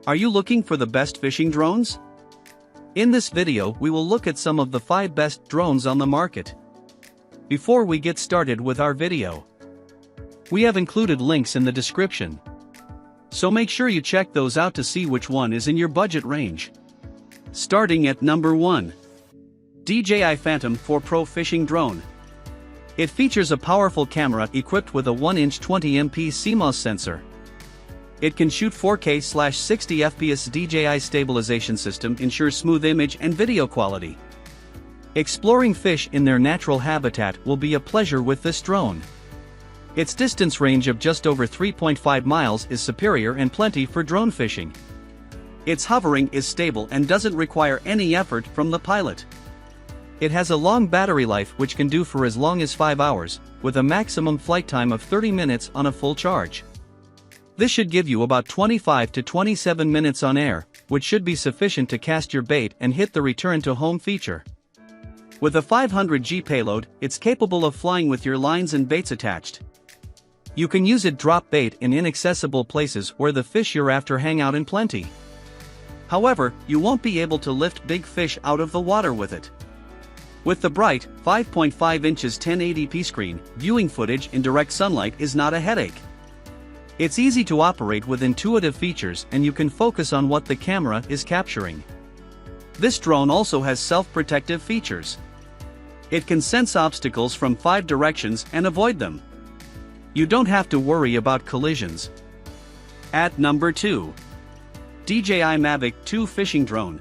Are you looking for the best fishing drones? In this video we will look at some of the 5 best drones on the market. Before we get started with our video, we have included links in the description, so make sure you check those out to see which one is in your budget range. Starting at number 1. DJI Phantom 4 Pro Fishing Drone. It features a powerful camera equipped with a 1-inch 20MP CMOS sensor. It can shoot 4K/60 FPS. DJI stabilization system ensures smooth image and video quality. Exploring fish in their natural habitat will be a pleasure with this drone. Its distance range of just over 3.5 miles is superior and plenty for drone fishing. Its hovering is stable and doesn't require any effort from the pilot. It has a long battery life which can do for as long as 5 hours, with a maximum flight time of 30 minutes on a full charge. This should give you about 25 to 27 minutes on air, which should be sufficient to cast your bait and hit the return to home feature. With a 500G payload, it's capable of flying with your lines and baits attached. You can use it drop bait in inaccessible places where the fish you're after hang out in plenty. However, you won't be able to lift big fish out of the water with it. With the bright, 5.5 inches 1080p screen, viewing footage in direct sunlight is not a headache. It's easy to operate with intuitive features and you can focus on what the camera is capturing. This drone also has self-protective features. It can sense obstacles from 5 directions and avoid them. You don't have to worry about collisions. At number 2. DJI Mavic 2 Fishing Drone.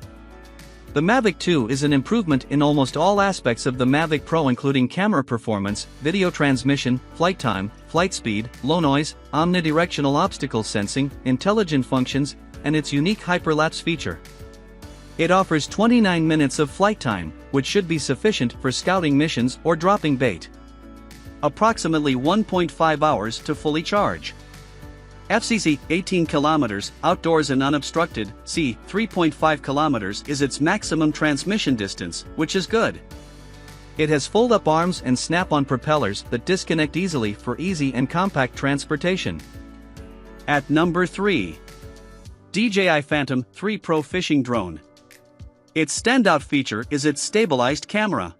The Mavic 2 is an improvement in almost all aspects of the Mavic Pro, including camera performance, video transmission, flight time, flight speed, low noise, omnidirectional obstacle sensing, intelligent functions, and its unique hyperlapse feature. It offers 29 minutes of flight time, which should be sufficient for scouting missions or dropping bait. Approximately 1.5 hours to fully charge. FCC, 18 kilometers, outdoors and unobstructed. C, 3.5 kilometers is its maximum transmission distance, which is good. It has fold-up arms and snap-on propellers that disconnect easily for easy and compact transportation. At number 3. DJI Phantom 3 Pro Fishing Drone. Its standout feature is its stabilized camera.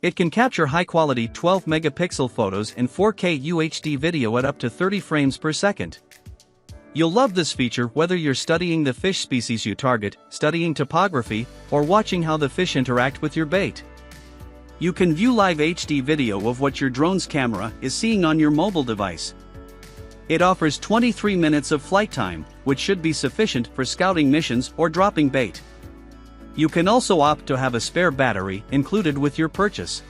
It can capture high-quality 12-megapixel photos and 4K UHD video at up to 30 frames per second. You'll love this feature whether you're studying the fish species you target, studying topography, or watching how the fish interact with your bait. You can view live HD video of what your drone's camera is seeing on your mobile device. It offers 23 minutes of flight time, which should be sufficient for scouting missions or dropping bait. You can also opt to have a spare battery included with your purchase.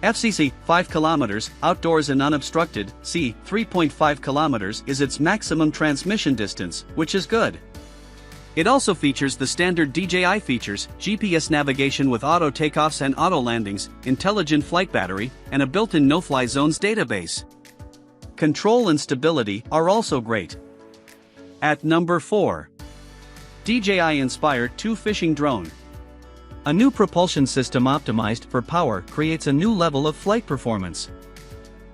FCC, 5 kilometers, outdoors and unobstructed. C, 3.5 kilometers is its maximum transmission distance, which is good. It also features the standard DJI features, GPS navigation with auto takeoffs and auto landings, intelligent flight battery, and a built-in no-fly zones database. Control and stability are also great. At number 4. DJI Inspire 2 Fishing Drone. A new propulsion system optimized for power creates a new level of flight performance.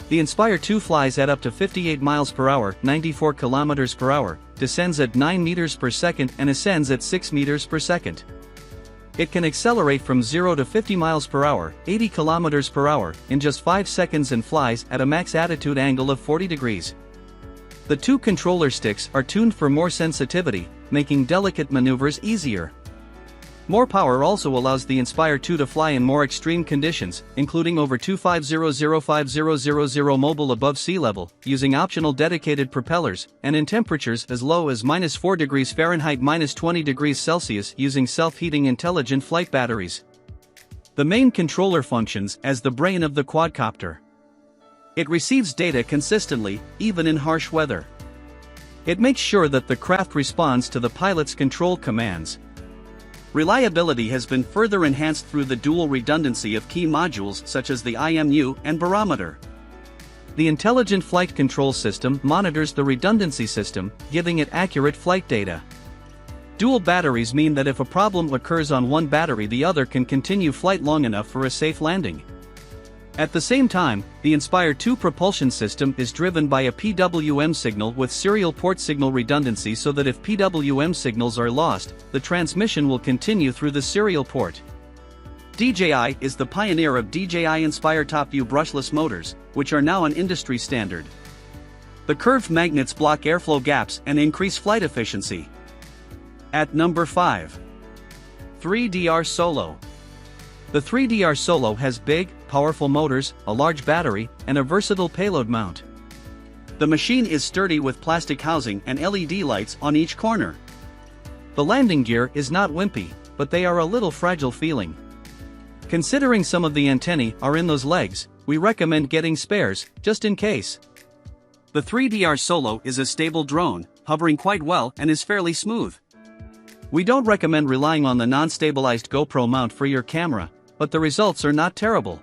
The Inspire 2 flies at up to 58 miles per hour, 94 kilometers per hour, descends at 9 meters per second and ascends at 6 meters per second. It can accelerate from 0 to 50 miles per hour, 80 kilometers per hour, in just 5 seconds and flies at a max attitude angle of 40 degrees. The 2 controller sticks are tuned for more sensitivity, making delicate maneuvers easier. More power also allows the Inspire 2 to fly in more extreme conditions, including over 250-5000 mobile above sea level, using optional dedicated propellers, and in temperatures as low as -4 degrees Fahrenheit -20 degrees Celsius using self-heating intelligent flight batteries. The main controller functions as the brain of the quadcopter. It receives data consistently, even in harsh weather. It makes sure that the craft responds to the pilot's control commands. Reliability has been further enhanced through the dual redundancy of key modules such as the IMU and barometer. The Intelligent Flight Control System monitors the redundancy system, giving it accurate flight data. Dual batteries mean that if a problem occurs on one battery, the other can continue flight long enough for a safe landing. At the same time, the Inspire 2 propulsion system is driven by a PWM signal with serial port signal redundancy so that if PWM signals are lost, the transmission will continue through the serial port. DJI is the pioneer of DJI Inspire top-view brushless motors, which are now an industry standard. The curved magnets block airflow gaps and increase flight efficiency. At number 5. 3DR Solo. The 3DR Solo has big, powerful motors, a large battery, and a versatile payload mount. The machine is sturdy with plastic housing and LED lights on each corner. The landing gear is not wimpy, but they are a little fragile feeling. Considering some of the antennae are in those legs, we recommend getting spares, just in case. The 3DR Solo is a stable drone, hovering quite well and is fairly smooth. We don't recommend relying on the non-stabilized GoPro mount for your camera, but the results are not terrible.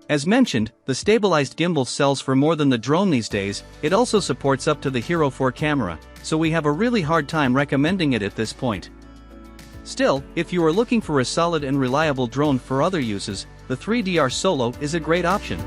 As mentioned, the stabilized gimbal sells for more than the drone these days. It also supports up to the Hero 4 camera, so we have a really hard time recommending it at this point. Still, if you are looking for a solid and reliable drone for other uses, the 3DR Solo is a great option.